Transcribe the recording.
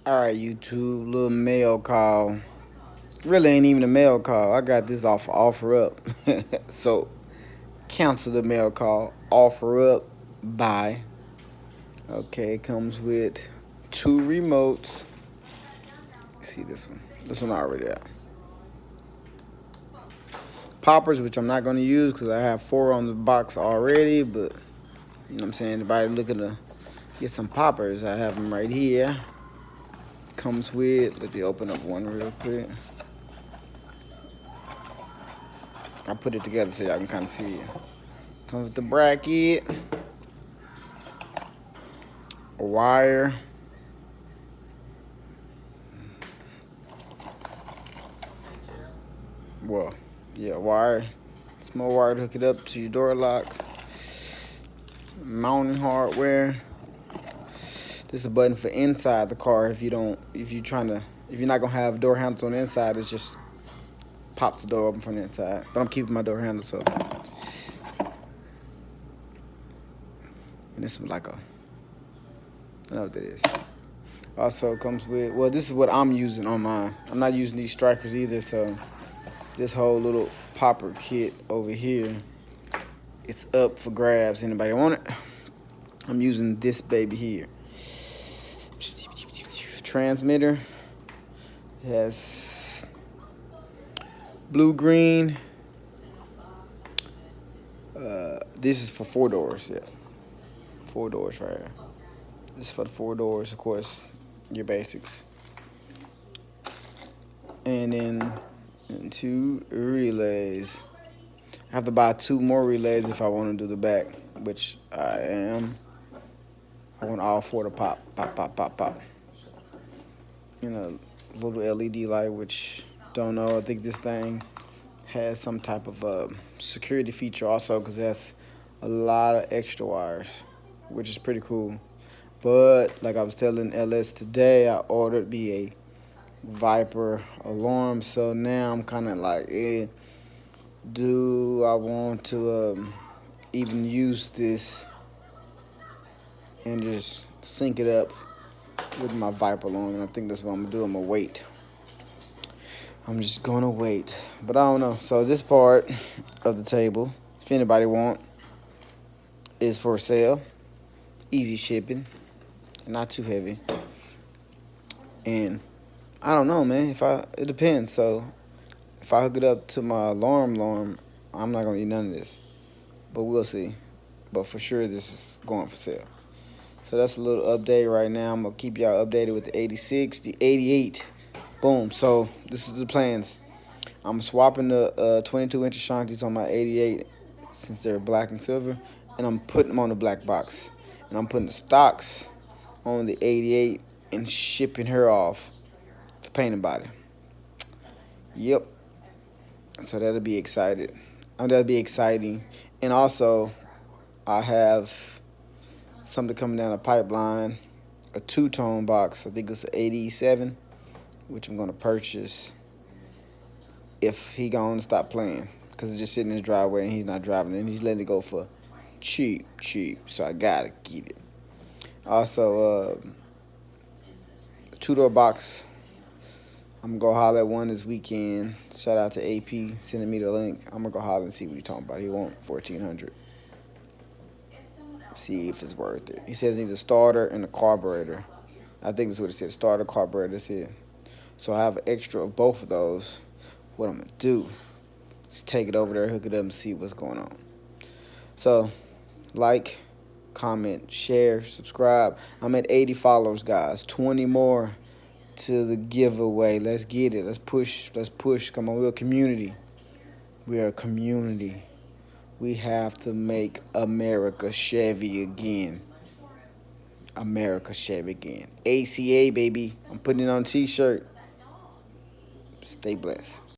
Alright, YouTube, little mail call. Really ain't even a mail call. I got this off Offer Up. So, cancel the mail call. Offer Up. Buy. Okay, it comes with 2 remotes. See this one. This one already out. Poppers, which I'm not going to use because I have 4 on the box already. But, you know what I'm saying? Anybody looking to get some poppers, I have them right here. Comes with, let me open up one real quick. I put it together so y'all can kind of see it. Comes with the bracket, a wire, well, yeah, wire, small wire to hook it up to your door locks, mounting hardware. This is a button for inside the car if you're not gonna have door handles on the inside. It's just pops the door open from the inside. But I'm keeping my door handles up. And this is like I don't know what that is. Also comes with, well, this is what I'm using on mine. I'm not using these strikers either, so this whole little popper kit over here, it's up for grabs. Anybody want it? I'm using this baby here. Transmitter. It has blue, green. This is for 4 doors, yeah. 4 doors right here. This is for the 4 doors, of course, your basics. And then 2 relays. I have to buy 2 more relays if I want to do the back, which I am. I want all 4 to pop, pop, pop, pop, pop. You know, little LED light, which don't know. I think this thing has some type of security feature also, because it has a lot of extra wires, which is pretty cool. But like I was telling LS today, I ordered me a Viper alarm, so now I'm kind of like, do I want to even use this and just sync it up with my Viper alarm? And I think that's what I'm gonna do. I'm gonna wait. I'm just gonna wait, but I don't know. So this part of the table, if anybody want, is for sale. Easy shipping, not too heavy. And I don't know, man. It depends. So if I hook it up to my alarm, I'm not gonna eat none of this. But we'll see. But for sure, this is going for sale. So that's a little update right now. I'm gonna keep y'all updated with the 86, the 88. Boom. So this is the plans. I'm swapping the 22-inch Ashantis on my 88 since they're black and silver, and I'm putting them on the black box. And I'm putting the stocks on the 88 and shipping her off for paint and body. Yep. So that'll be excited. That'll be exciting. And also, I have something coming down the pipeline, a 2-tone box. I think it's an 87, which I'm gonna purchase if he gonna stop playing, because it's just sitting in his driveway and he's not driving it, and he's letting it go for cheap. So I gotta get it. Also, a 2-door box. I'm gonna go holler at one this weekend. Shout out to AP sending me the link. I'm gonna go holler and see what he's talking about. He want 1,400. See if it's worth it. He says he needs a starter and a carburetor. I think that's what it said. Starter, carburetor. That's it. So I have an extra of both of those. What I'm gonna do is take it over there, hook it up, and see what's going on. So, like, comment, share, subscribe. I'm at 80 followers, guys. 20 more to the giveaway. Let's get it. Let's push. Let's push. Come on, we're a community. We are a community. We have to make America Chevy again. America Chevy again. ACA, baby. I'm putting it on a t-shirt. Stay blessed.